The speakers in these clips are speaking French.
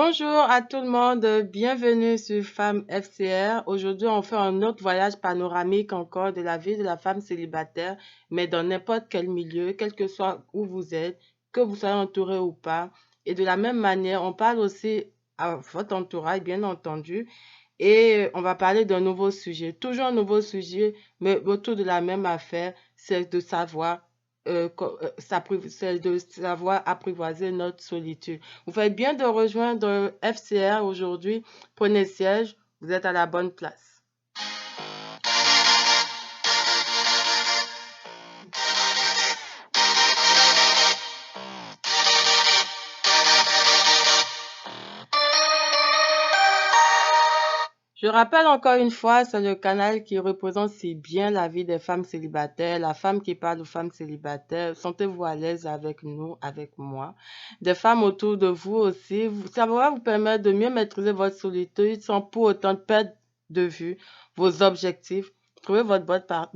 Bonjour à tout le monde, bienvenue sur Femme FCR. Aujourd'hui, on fait un autre voyage panoramique encore de la vie de la femme célibataire, mais dans n'importe quel milieu, quel que soit où vous êtes, que vous soyez entouré ou pas. Et de la même manière, on parle aussi à votre entourage, bien entendu. Et on va parler d'un nouveau sujet, toujours un nouveau sujet, mais autour de la même affaire, c'est de savoir, c'est de savoir apprivoiser notre solitude. Vous faites bien de rejoindre FCR aujourd'hui. Prenez siège, vous êtes à la bonne place. Je rappelle encore une fois, c'est le canal qui représente si bien la vie des femmes célibataires, la femme qui parle aux femmes célibataires. Sentez-vous à l'aise avec nous, avec moi. Des femmes autour de vous aussi. Ça va vous permettre de mieux maîtriser votre solitude sans pour autant perdre de vue vos objectifs. Trouvez votre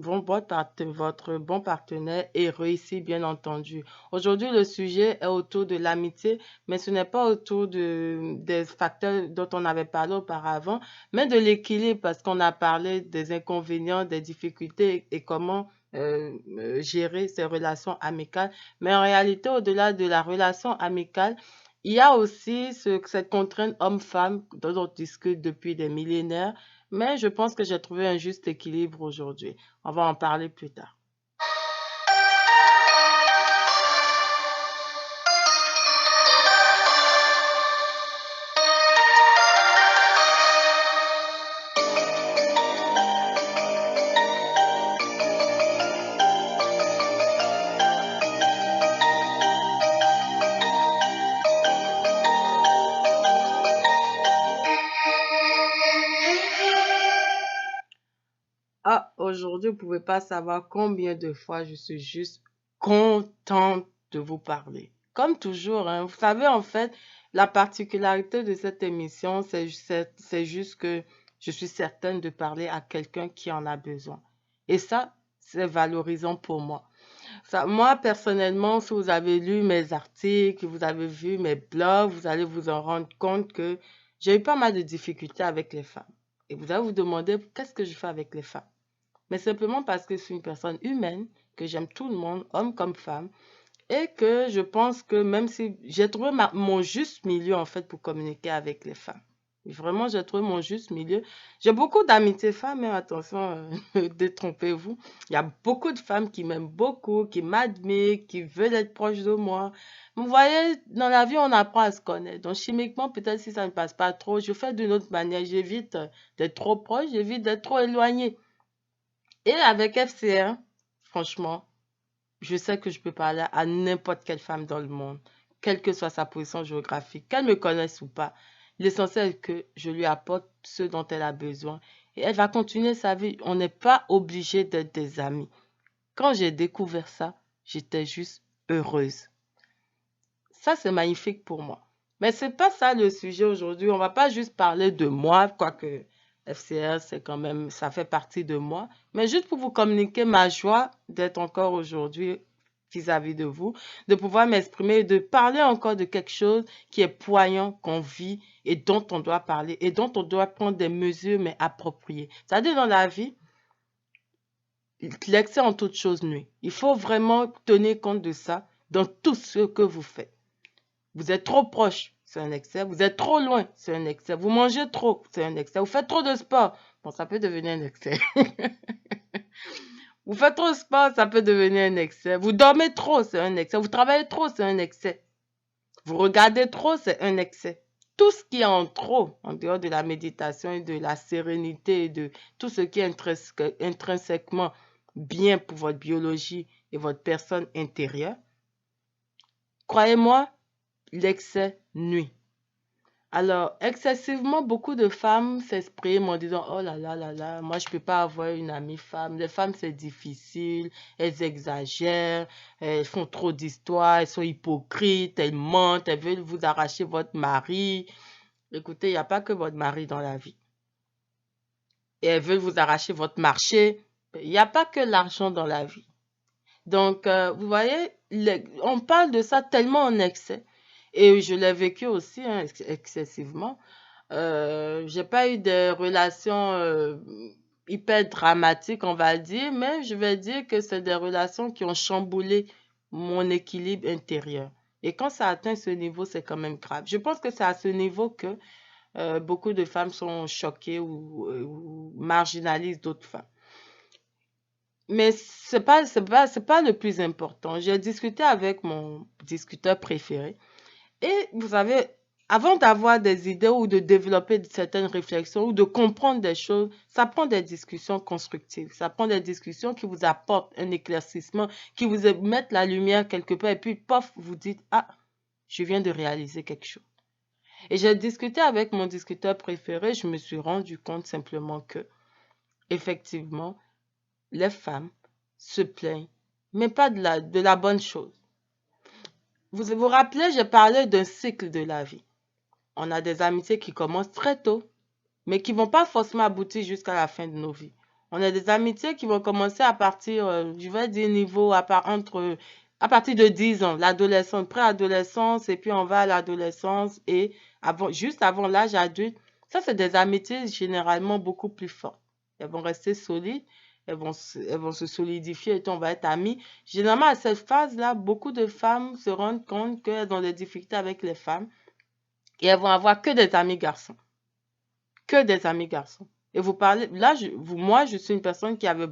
bon partenaire et réussir, bien entendu. Aujourd'hui, le sujet est autour de l'amitié, mais ce n'est pas autour des facteurs dont on avait parlé auparavant, mais de l'équilibre, parce qu'on a parlé des inconvénients, des difficultés et comment gérer ces relations amicales. Mais en réalité, au-delà de la relation amicale, il y a aussi cette contrainte homme-femme dont on discute depuis des millénaires, mais je pense que j'ai trouvé un juste équilibre aujourd'hui. On va en parler plus tard. Ah, aujourd'hui, vous ne pouvez pas savoir combien de fois je suis juste contente de vous parler. Comme toujours, hein. Vous savez, en fait, la particularité de cette émission, c'est juste que je suis certaine de parler à quelqu'un qui en a besoin. Et ça, c'est valorisant pour moi. Ça, moi, personnellement, si vous avez lu mes articles, vous avez vu mes blogs, vous allez vous en rendre compte que j'ai eu pas mal de difficultés avec les femmes. Et vous allez vous demander qu'est-ce que je fais avec les femmes. Mais simplement parce que je suis une personne humaine, que j'aime tout le monde, homme comme femme, et que je pense que même si j'ai trouvé mon juste milieu en fait pour communiquer avec les femmes. Vraiment, j'ai trouvé mon juste milieu. J'ai beaucoup d'amitiés femmes, mais attention, détrompez-vous. Il y a beaucoup de femmes qui m'aiment beaucoup, qui m'admirent, qui veulent être proches de moi. Vous voyez, dans la vie, on apprend à se connaître. Donc, chimiquement, peut-être si ça ne passe pas trop, je fais d'une autre manière. J'évite d'être trop proche, j'évite d'être trop éloignée. Et avec FCR, franchement, je sais que je peux parler à n'importe quelle femme dans le monde, quelle que soit sa position géographique, qu'elle me connaisse ou pas. L'essentiel est que je lui apporte ce dont elle a besoin. Et elle va continuer sa vie. On n'est pas obligé d'être des amis. Quand j'ai découvert ça, j'étais juste heureuse. Ça, c'est magnifique pour moi. Mais c'est pas ça le sujet aujourd'hui. On va pas juste parler de moi, quoique FCR, c'est quand même, ça fait partie de moi. Mais juste pour vous communiquer ma joie d'être encore aujourd'hui vis-à-vis de vous, de pouvoir m'exprimer et de parler encore de quelque chose qui est poignant, qu'on vit et dont on doit parler et dont on doit prendre des mesures, mais appropriées. C'est-à-dire dans la vie, l'excès en toute chose nuit. Il faut vraiment tenir compte de ça dans tout ce que vous faites. Vous êtes trop proche, c'est un excès. Vous êtes trop loin, c'est un excès. Vous mangez trop, c'est un excès. Vous faites trop de sport, bon, ça peut devenir un excès. Vous faites trop de sport, ça peut devenir un excès. Vous dormez trop, c'est un excès. Vous travaillez trop, c'est un excès. Vous regardez trop, c'est un excès. Tout ce qui est en trop, en dehors de la méditation et de la sérénité et de tout ce qui est intrinsèquement bien pour votre biologie et votre personne intérieure, croyez-moi, l'excès nuit. Alors, excessivement, beaucoup de femmes s'expriment en disant, oh là là, moi je peux pas avoir une amie femme. Les femmes, c'est difficile, elles exagèrent, elles font trop d'histoires, elles sont hypocrites, elles mentent, elles veulent vous arracher votre mari. Écoutez, il n'y a pas que votre mari dans la vie. Et elles veulent vous arracher votre marché. Il n'y a pas que l'argent dans la vie. Donc, vous voyez, on parle de ça tellement en excès. Et je l'ai vécu aussi hein, excessivement. J'ai pas eu des relations hyper dramatiques, on va dire, mais je vais dire que c'est des relations qui ont chamboulé mon équilibre intérieur. Et quand ça atteint ce niveau, c'est quand même grave. Je pense que c'est à ce niveau que beaucoup de femmes sont choquées ou marginalisent d'autres femmes. Mais c'est pas le plus important. J'ai discuté avec mon discuteur préféré. Et vous savez, avant d'avoir des idées ou de développer certaines réflexions ou de comprendre des choses, ça prend des discussions constructives. Ça prend des discussions qui vous apportent un éclaircissement, qui vous mettent la lumière quelque part et puis, pof, vous dites, ah, je viens de réaliser quelque chose. Et j'ai discuté avec mon discuteur préféré, je me suis rendu compte simplement que, effectivement, les femmes se plaignent, mais pas de la bonne chose. Vous vous rappelez, j'ai parlé d'un cycle de la vie. On a des amitiés qui commencent très tôt, mais qui vont pas forcément aboutir jusqu'à la fin de nos vies. On a des amitiés qui vont commencer à partir, je vais dire niveau à partir de 10 ans, l'adolescence, préadolescence, et puis on va à l'adolescence et juste avant l'âge adulte. Ça, c'est des amitiés généralement beaucoup plus fortes. Elles vont rester solides, elles vont se solidifier et on va être amis. Généralement, à cette phase-là, beaucoup de femmes se rendent compte qu'elles ont des difficultés avec les femmes et elles vont avoir que des amis garçons. Que des amis garçons. Et vous parlez, là, moi, je suis une personne qui avait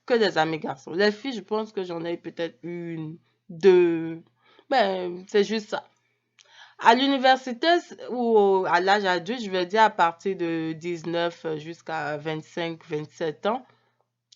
que des amis garçons. Les filles, je pense que j'en ai peut-être une, deux. Ben, c'est juste ça. À l'université ou à l'âge adulte, je vais dire à partir de 19 jusqu'à 25, 27 ans,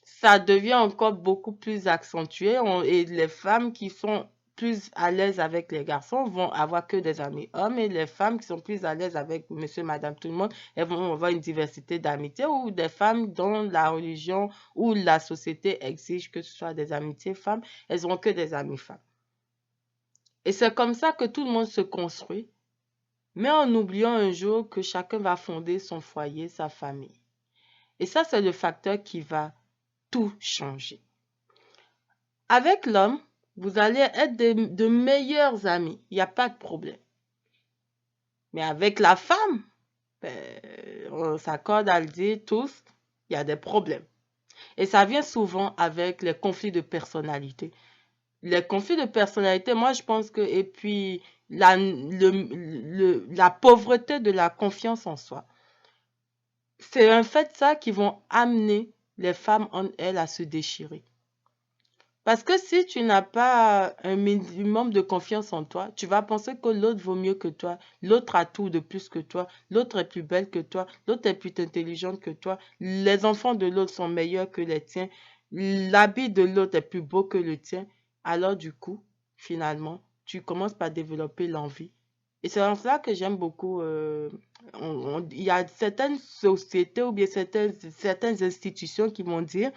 ça devient encore beaucoup plus accentué et les femmes qui sont plus à l'aise avec les garçons vont avoir que des amis hommes et les femmes qui sont plus à l'aise avec monsieur, madame, tout le monde, elles vont avoir une diversité d'amitiés ou des femmes dont la religion ou la société exige que ce soit des amitiés femmes, elles n'ont que des amis femmes. Et c'est comme ça que tout le monde se construit, mais en oubliant un jour que chacun va fonder son foyer, sa famille. Et ça, c'est le facteur qui va tout changer. Avec l'homme, vous allez être de meilleurs amis. Il n'y a pas de problème. Mais avec la femme, ben, on s'accorde à le dire tous, il y a des problèmes. Et ça vient souvent avec les conflits de personnalité. Les conflits de personnalité, moi je pense que, et puis la pauvreté de la confiance en soi, c'est un fait ça qui vont amener les femmes en elles à se déchirer. Parce que si tu n'as pas un minimum de confiance en toi, tu vas penser que l'autre vaut mieux que toi, l'autre a tout de plus que toi, l'autre est plus belle que toi, l'autre est plus intelligente que toi, les enfants de l'autre sont meilleurs que les tiens, l'habit de l'autre est plus beau que le tien. Alors du coup, finalement, tu commences par développer l'envie. Et c'est en cela que j'aime beaucoup. Il y a certaines sociétés ou bien certaines institutions qui vont dire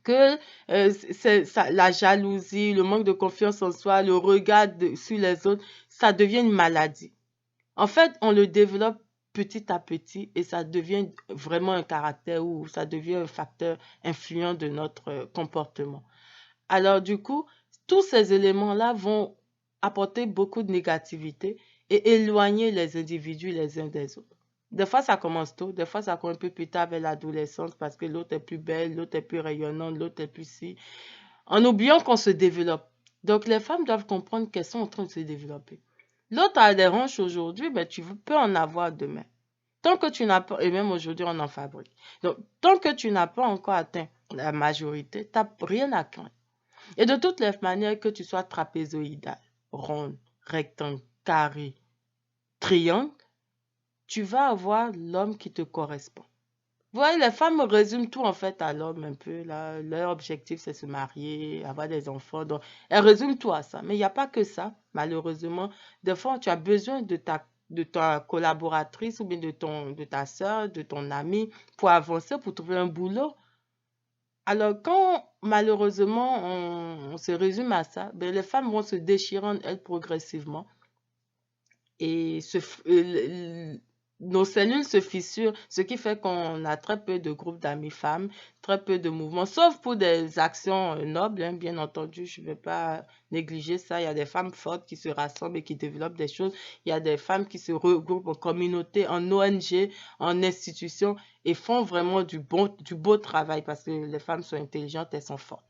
que la jalousie, le manque de confiance en soi, le regard sur les autres, ça devient une maladie. En fait, on le développe petit à petit et ça devient vraiment un caractère ou ça devient un facteur influent de notre comportement. Alors du coup, tous ces éléments-là vont apporter beaucoup de négativité et éloigner les individus les uns des autres. Des fois, ça commence tôt, des fois, ça commence un peu plus tard vers l'adolescence parce que l'autre est plus belle, l'autre est plus rayonnante, l'autre est plus si. En oubliant qu'on se développe. Donc, les femmes doivent comprendre qu'elles sont en train de se développer. L'autre a des hanches aujourd'hui, ben, tu peux en avoir demain. Tant que tu n'as pas, et même aujourd'hui, on en fabrique. Donc, tant que tu n'as pas encore atteint la majorité, tu n'as rien à craindre. Et de toutes les manières, que tu sois trapézoïdal, ronde, rectangle, carré, triangle, tu vas avoir l'homme qui te correspond. Vous voyez, les femmes résument tout en fait à l'homme un peu. Là. Leur objectif, c'est se marier, avoir des enfants. Donc, elles résument tout à ça. Mais il n'y a pas que ça, malheureusement. Des fois, tu as besoin de ta collaboratrice ou bien de ta soeur, de ton ami pour avancer, pour trouver un boulot. Alors, quand malheureusement on se résume à ça, ben, les femmes vont se déchirer en elles progressivement et nos cellules se fissurent, ce qui fait qu'on a très peu de groupes d'amis femmes, très peu de mouvements, sauf pour des actions nobles, hein, bien entendu, je ne vais pas négliger ça. Il y a des femmes fortes qui se rassemblent et qui développent des choses. Il y a des femmes qui se regroupent en communauté, en ONG, en institutions et font vraiment du beau travail parce que les femmes sont intelligentes, elles sont fortes.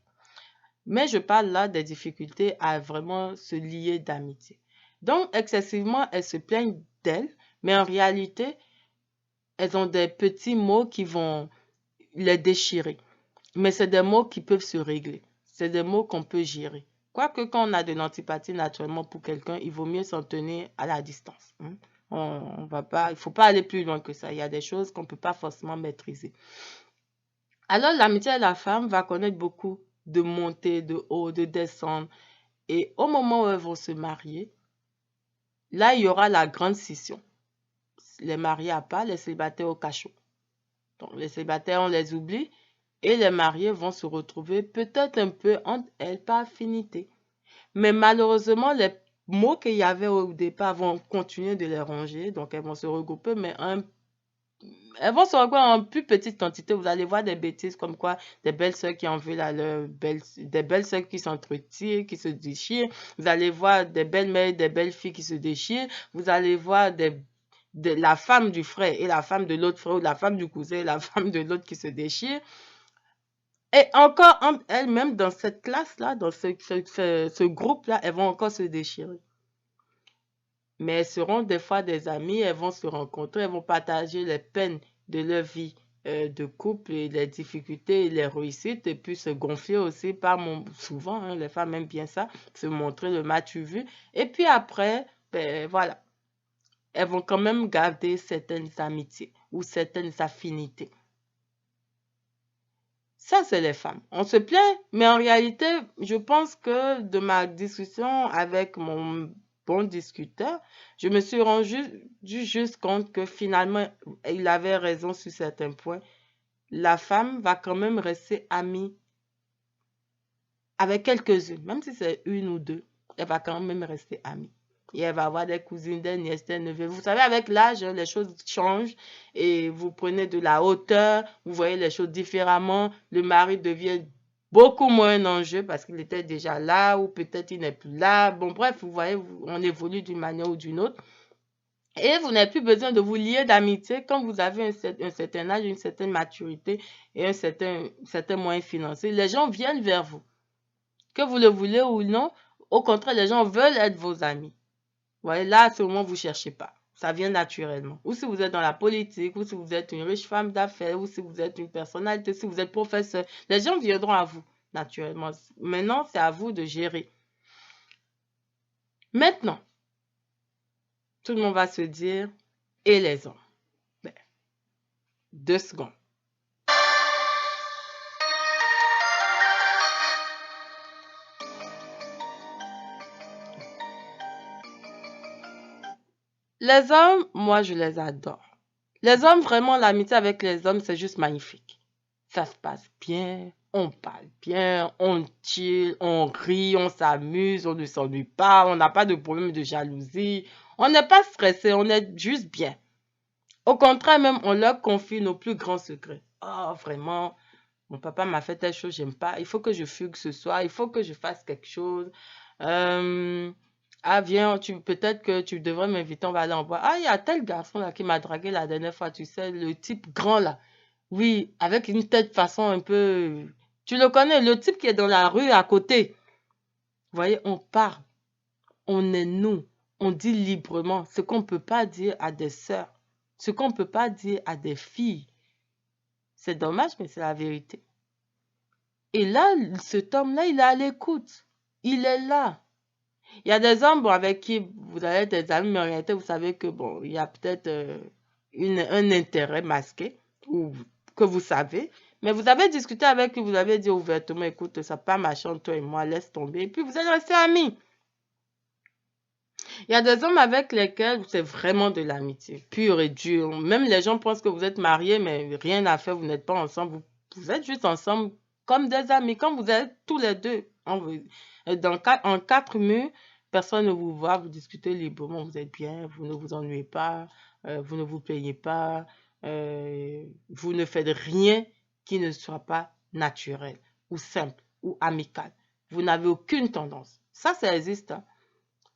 Mais je parle là des difficultés à vraiment se lier d'amitié. Donc, excessivement, elles se plaignent d'elles, mais en réalité, elles ont des petits mots qui vont les déchirer. Mais c'est des mots qui peuvent se régler. C'est des mots qu'on peut gérer. Quoique quand on a de l'antipathie naturellement pour quelqu'un, il vaut mieux s'en tenir à la distance. On va pas, il ne faut pas aller plus loin que ça. Il y a des choses qu'on ne peut pas forcément maîtriser. Alors, l'amitié à la femme va connaître beaucoup de montées, de hauts, de descentes. Et au moment où elles vont se marier, là, il y aura la grande scission. Les mariés à part, les célibataires au cachot. Donc, les célibataires, on les oublie et les mariés vont se retrouver peut-être un peu entre elles par affinité. Mais malheureusement, les mots qu'il y avait au départ vont continuer de les ronger. Donc, elles vont se regrouper, mais elles vont se regrouper en plus petite quantité. Vous allez voir des bêtises comme quoi des belles sœurs qui en veulent à des belles sœurs qui s'entretirent, qui se déchirent. Vous allez voir des belles mères, des belles filles qui se déchirent. Vous allez voir la femme du frère et la femme de l'autre frère, ou la femme du cousin et la femme de l'autre qui se déchirent. Et encore entre elles-mêmes, dans cette classe-là, dans ce groupe-là, elles vont encore se déchirer. Mais elles seront des fois des amies, elles vont se rencontrer, elles vont partager les peines de leur vie de couple et les difficultés et les réussites, et puis se gonfler aussi souvent, hein, les femmes aiment bien ça, se montrer le m'as-tu vu. Et puis après, ben voilà, elles vont quand même garder certaines amitiés ou certaines affinités. Ça, c'est les femmes. On se plaint, mais en réalité, je pense que de ma discussion avec mon bon discuteur, je me suis rendu juste compte que finalement, il avait raison sur certains points. La femme va quand même rester amie avec quelques-unes, même si c'est une ou deux, elle va quand même rester amie. Et elle va avoir des cousines, des nièces, des neveux. Vous savez, avec l'âge, les choses changent et vous prenez de la hauteur, vous voyez les choses différemment. Le mari devient beaucoup moins un enjeu parce qu'il était déjà là ou peut-être il n'est plus là. Bon, bref, vous voyez, on évolue d'une manière ou d'une autre. Et vous n'avez plus besoin de vous lier d'amitié quand vous avez un certain âge, une certaine maturité et un certain moyen financier. Les gens viennent vers vous. Que vous le voulez ou non, au contraire, les gens veulent être vos amis. Vous voyez, là, à ce moment, vous ne cherchez pas. Ça vient naturellement. Ou si vous êtes dans la politique, ou si vous êtes une riche femme d'affaires, ou si vous êtes une personnalité, si vous êtes professeur, les gens viendront à vous, naturellement. Maintenant, c'est à vous de gérer. Maintenant, tout le monde va se dire, et les hommes? Ben, 2 secondes. Les hommes, moi, je les adore. Les hommes, vraiment, l'amitié avec les hommes, c'est juste magnifique. Ça se passe bien, on parle bien, on chill, on rit, on s'amuse, on ne s'ennuie pas, on n'a pas de problème de jalousie, on n'est pas stressé, on est juste bien. Au contraire, même, on leur confie nos plus grands secrets. Oh, vraiment, mon papa m'a fait telle chose, j'aime pas, il faut que je fugue ce soir, il faut que je fasse quelque chose. Ah, viens, peut-être que tu devrais m'inviter, on va aller en boire. Ah, il y a tel garçon là qui m'a dragué la dernière fois, tu sais, le type grand là. Oui, avec une tête façon un peu... Tu le connais, le type qui est dans la rue à côté. Vous voyez, on parle, on est nous, on dit librement ce qu'on ne peut pas dire à des sœurs, ce qu'on ne peut pas dire à des filles. C'est dommage, mais c'est la vérité. Et là, cet homme-là, il est à l'écoute. Il est là. Il y a des hommes avec qui vous avez des amis, mais en réalité, vous savez que bon, il y a peut-être un intérêt masqué ou que vous savez. Mais vous avez discuté avec lui, vous avez dit ouvertement, écoute, ça pas marcher entre toi et moi, laisse tomber. Et puis vous êtes restés amis. Il y a des hommes avec lesquels c'est vraiment de l'amitié, pure et dure. Même les gens pensent que vous êtes mariés, mais rien à faire, vous n'êtes pas ensemble. Vous êtes juste ensemble comme des amis, comme vous êtes tous les deux. En 4 murs, personne ne vous voit, vous discutez librement, vous êtes bien, vous ne vous ennuyez pas. vous ne vous plaignez pas, vous ne faites rien qui ne soit pas naturel ou simple ou amical. Vous n'avez aucune tendance. Ça existe. Hein.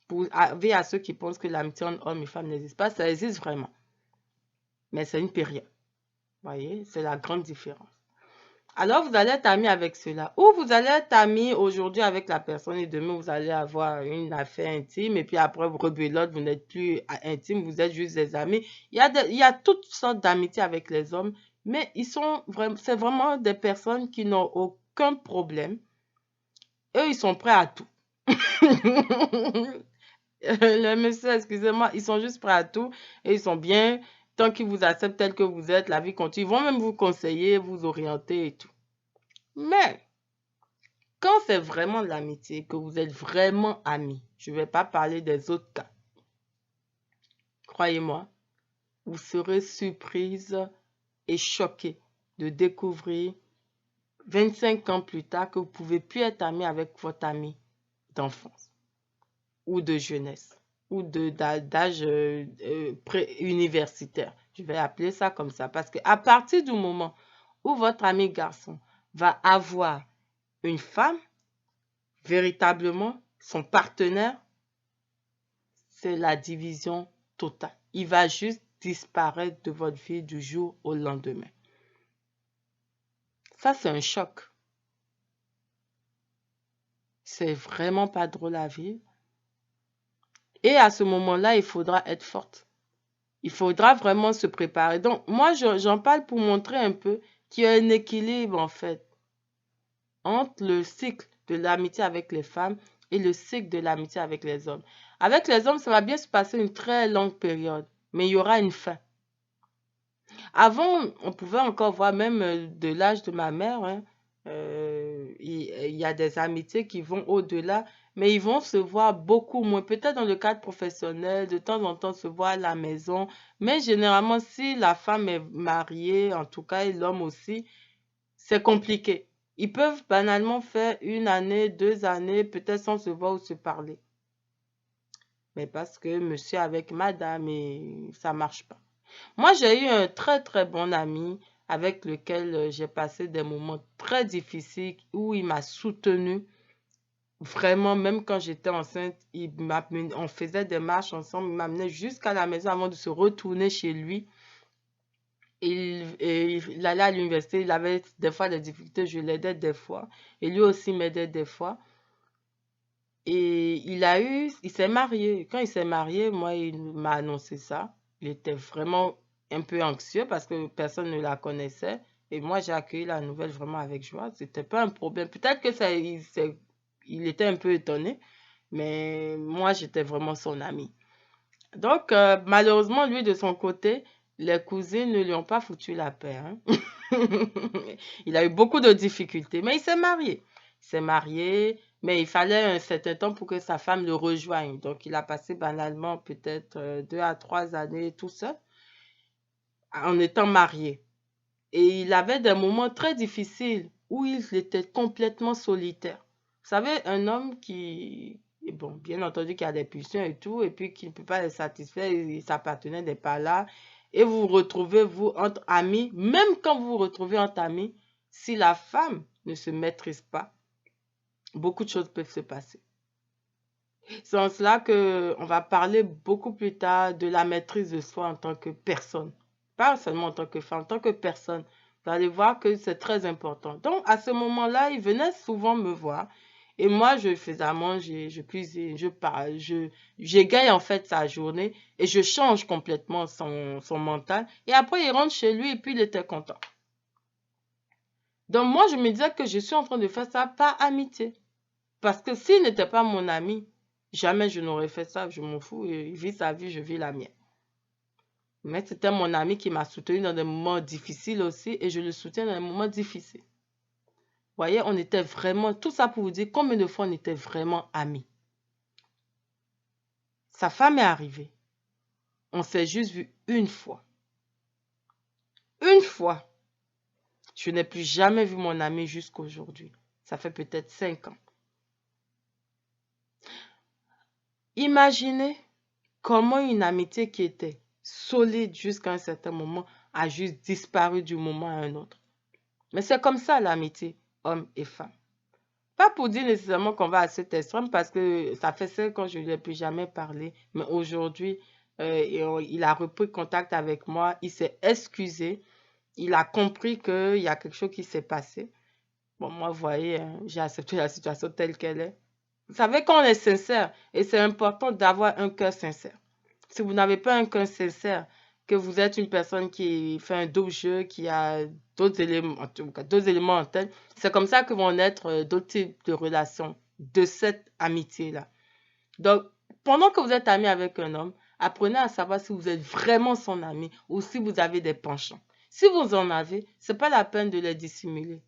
Pour à ceux qui pensent que l'amitié entre hommes et femmes n'existe pas, ça existe vraiment. Mais c'est une période. Vous voyez, c'est la grande différence. Alors, vous allez être ami avec cela. Ou vous allez être ami aujourd'hui avec la personne et demain, vous allez avoir une affaire intime et puis après, vous rebelote, vous n'êtes plus intime, vous êtes juste des amis. Il y a toutes sortes d'amitiés avec les hommes, mais c'est vraiment des personnes qui n'ont aucun problème. Eux, ils sont prêts à tout. Les messieurs, excusez-moi, ils sont juste prêts à tout et ils sont bien. Tant qu'ils vous acceptent tel que vous êtes, la vie continue. Ils vont même vous conseiller, vous orienter et tout. Mais quand c'est vraiment de l'amitié, que vous êtes vraiment amis, je ne vais pas parler des autres cas. Croyez-moi, vous serez surprise et choquée de découvrir 25 ans plus tard que vous ne pouvez plus être ami avec votre ami d'enfance ou de jeunesse ou d'âge universitaire. Je vais appeler ça comme ça parce qu'à partir du moment où votre ami garçon va avoir une femme, véritablement, son partenaire, c'est la division totale. Il va juste disparaître de votre vie du jour au lendemain. Ça, c'est un choc. C'est vraiment pas drôle à vivre. Et à ce moment-là, il faudra être forte. Il faudra vraiment se préparer. Donc, moi, j'en parle pour montrer un peu qu'il y a un équilibre, en fait, entre le cycle de l'amitié avec les femmes et le cycle de l'amitié avec les hommes. Avec les hommes, ça va bien se passer une très longue période, mais il y aura une fin. Avant, on pouvait encore voir, même de l'âge de ma mère, hein, il y a des amitiés qui vont au-delà, mais ils vont se voir beaucoup moins. Peut-être dans le cadre professionnel, de temps en temps se voir à la maison, mais généralement, si la femme est mariée, en tout cas, et l'homme aussi, c'est compliqué. Ils peuvent banalement faire 1 année, 2 années, peut-être sans se voir ou se parler. Mais parce que monsieur avec madame, et ça marche pas. Moi, j'ai eu un très très bon ami avec lequel j'ai passé des moments très difficiles où il m'a soutenue. Vraiment, même quand j'étais enceinte, on faisait des marches ensemble, il m'amenait jusqu'à la maison avant de se retourner chez lui. Il allait à l'université, il avait des fois des difficultés, je l'aidais des fois. Et lui aussi m'aidait des fois. Et il s'est marié. Quand il s'est marié, moi, il m'a annoncé ça. Il était vraiment un peu anxieux parce que personne ne la connaissait. Et moi, j'ai accueilli la nouvelle vraiment avec joie. C'était pas un problème. Peut-être que il était un peu étonné, mais moi, j'étais vraiment son ami. Donc, malheureusement, lui, de son côté, les cousines ne lui ont pas foutu la paix. Hein. Il a eu beaucoup de difficultés, mais il s'est marié. Il s'est marié, mais il fallait un certain temps pour que sa femme le rejoigne. Donc, il a passé banalement peut-être 2 à 3 années tout seul en étant marié. Et il avait des moments très difficiles où il était complètement solitaire. Vous savez, un homme qui, bon, bien entendu, qui a des pulsions et tout, et puis qui ne peut pas les satisfaire, et sa partenaire n'est pas là, et vous vous retrouvez, vous, entre amis, même quand vous vous retrouvez entre amis, si la femme ne se maîtrise pas, beaucoup de choses peuvent se passer. C'est en cela qu'on va parler beaucoup plus tard de la maîtrise de soi en tant que personne. Pas seulement en tant que femme, en tant que personne. Vous allez voir que c'est très important. Donc, à ce moment-là, il venait souvent me voir. Et moi, je faisais à manger, je cuisine, je parle, j'égaye en fait sa journée et je change complètement son mental. Et après, il rentre chez lui et puis il était content. Donc, moi, je me disais que je suis en train de faire ça par amitié. Parce que s'il n'était pas mon ami, jamais je n'aurais fait ça, je m'en fous. Il vit sa vie, je vis la mienne. Mais c'était mon ami qui m'a soutenu dans des moments difficiles aussi et je le soutiens dans des moments difficiles. Vous voyez, on était vraiment, tout ça pour vous dire combien de fois on était vraiment amis. Sa femme est arrivée. On s'est juste vu une fois. Une fois. Je n'ai plus jamais vu mon ami jusqu'à aujourd'hui. Ça fait peut-être 5 ans. Imaginez comment une amitié qui était solide jusqu'à un certain moment, a juste disparu du moment à un autre. Mais c'est comme ça l'amitié, homme et femme. Pas pour dire nécessairement qu'on va à cet extrême, parce que ça fait 5 ans que je ne lui ai plus jamais parlé. Mais aujourd'hui, il a repris contact avec moi, il s'est excusé, il a compris qu'il y a quelque chose qui s'est passé. Bon, moi, vous voyez, hein, j'ai accepté la situation telle qu'elle est. Vous savez qu'on est sincère et c'est important d'avoir un cœur sincère. Si vous n'avez pas un cœur sincère, que vous êtes une personne qui fait un double jeu, qui a d'autres éléments, en tout cas, d'autres éléments en tête, c'est comme ça que vont naître d'autres types de relations de cette amitié-là. Donc, pendant que vous êtes ami avec un homme, apprenez à savoir si vous êtes vraiment son ami ou si vous avez des penchants. Si vous en avez, c'est pas la peine de les dissimuler.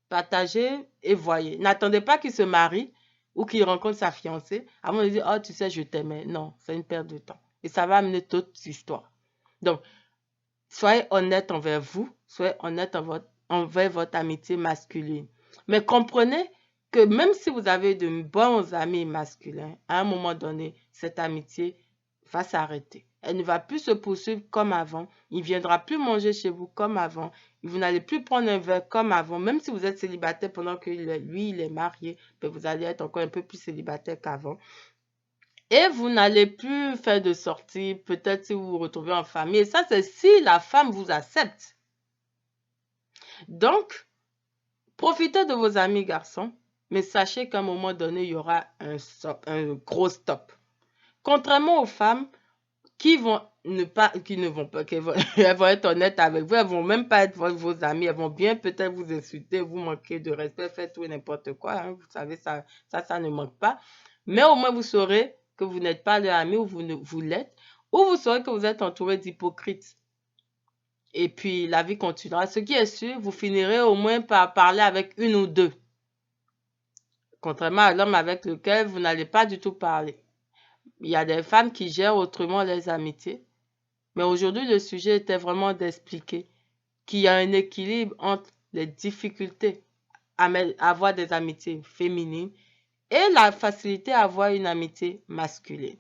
Partagez et voyez. N'attendez pas qu'il se marie ou qu'il rencontre sa fiancée avant de dire, oh, tu sais, je t'aimais. Non, c'est une perte de temps. Et ça va amener d'autres histoires. Donc, soyez honnête envers vous, soyez honnête envers votre amitié masculine. Mais comprenez que même si vous avez de bons amis masculins, à un moment donné, cette amitié va s'arrêter. Elle ne va plus se poursuivre comme avant. Il ne viendra plus manger chez vous comme avant. Vous n'allez plus prendre un verre comme avant. Même si vous êtes célibataire pendant que lui, il est marié, ben vous allez être encore un peu plus célibataire qu'avant. Et vous n'allez plus faire de sorties, peut-être si vous vous retrouvez en famille. Et ça, c'est si la femme vous accepte. Donc, profitez de vos amis garçons, mais sachez qu'à un moment donné, il y aura un gros stop. Contrairement aux femmes qui ne vont pas, elles vont être honnêtes avec vous, elles vont même pas être vos amis, elles vont bien peut-être vous insulter, vous manquer de respect, faire tout et n'importe quoi, hein. Vous savez, ça ne manque pas. Mais au moins, vous saurez que vous n'êtes pas leur ami ou vous l'êtes, ou vous saurez que vous êtes entouré d'hypocrites. Et puis, la vie continuera. Ce qui est sûr, vous finirez au moins par parler avec une ou deux. Contrairement à l'homme avec lequel vous n'allez pas du tout parler. Il y a des femmes qui gèrent autrement les amitiés. Mais aujourd'hui, le sujet était vraiment d'expliquer qu'il y a un équilibre entre les difficultés à avoir des amitiés féminines et la facilité à avoir une amitié masculine.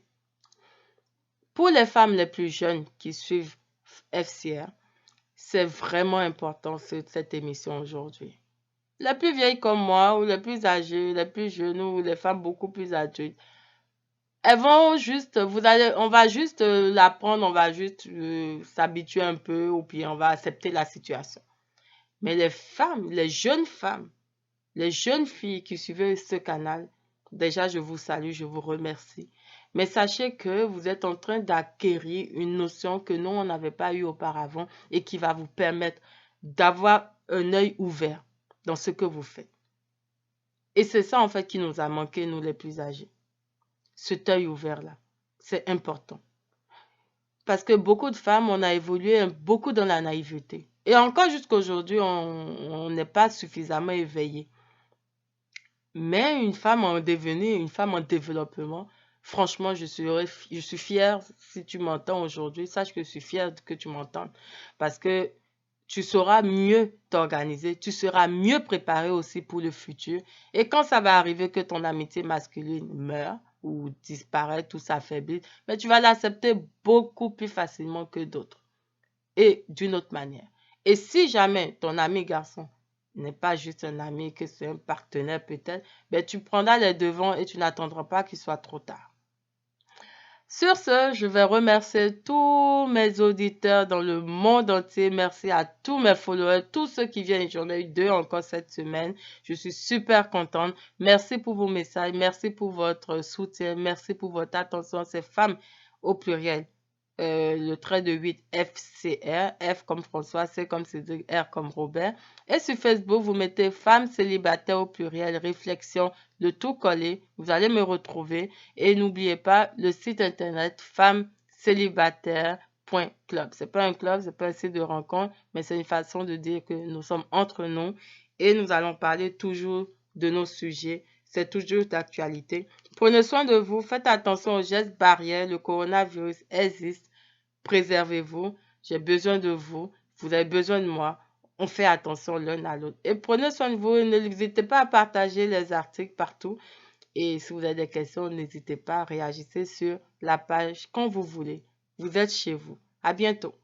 Pour les femmes les plus jeunes qui suivent FCR, c'est vraiment important cette émission aujourd'hui. Les plus vieilles comme moi, ou les plus âgées, les plus jeunes, ou les femmes beaucoup plus adultes, elles vont juste, on va juste l'apprendre, on va juste s'habituer un peu, ou puis on va accepter la situation. Mais les femmes, les jeunes filles qui suivent ce canal, déjà je vous salue, je vous remercie. Mais sachez que vous êtes en train d'acquérir une notion que nous, on n'avait pas eue auparavant et qui va vous permettre d'avoir un œil ouvert dans ce que vous faites. Et c'est ça en fait qui nous a manqué, nous les plus âgés. Cet œil ouvert-là, c'est important. Parce que beaucoup de femmes, on a évolué beaucoup dans la naïveté. Et encore jusqu'à aujourd'hui, on n'est pas suffisamment éveillé. Mais une femme en devenir, une femme en développement, franchement, je suis fière si tu m'entends aujourd'hui. Sache que je suis fière que tu m'entendes. Parce que tu sauras mieux t'organiser, tu seras mieux préparé aussi pour le futur. Et quand ça va arriver que ton amitié masculine meurt ou disparaît ou s'affaiblit, mais tu vas l'accepter beaucoup plus facilement que d'autres et d'une autre manière. Et si jamais ton ami garçon n'est pas juste un ami, que c'est un partenaire peut-être, ben tu prendras les devants et tu n'attendras pas qu'il soit trop tard. Sur ce, je vais remercier tous mes auditeurs dans le monde entier. Merci à tous mes followers, tous ceux qui viennent. J'en ai eu 2 encore cette semaine. Je suis super contente. Merci pour vos messages. Merci pour votre soutien. Merci pour votre attention. Ces femmes au pluriel. Le trait de 8 FCR, F comme François, C comme Cédric, R comme Robert. Et sur Facebook, vous mettez femmes célibataires au pluriel, réflexion, le tout collé. Vous allez me retrouver. Et n'oubliez pas le site internet femmescélibataires.club. C'est pas un club, c'est pas un site de rencontre, mais c'est une façon de dire que nous sommes entre nous et nous allons parler toujours de nos sujets. C'est toujours d'actualité. Prenez soin de vous, faites attention aux gestes barrières, le coronavirus existe. Préservez-vous, j'ai besoin de vous, vous avez besoin de moi. On fait attention l'un à l'autre. Et prenez soin de vous, n'hésitez pas à partager les articles partout. Et si vous avez des questions, n'hésitez pas à réagir sur la page quand vous voulez. Vous êtes chez vous. À bientôt.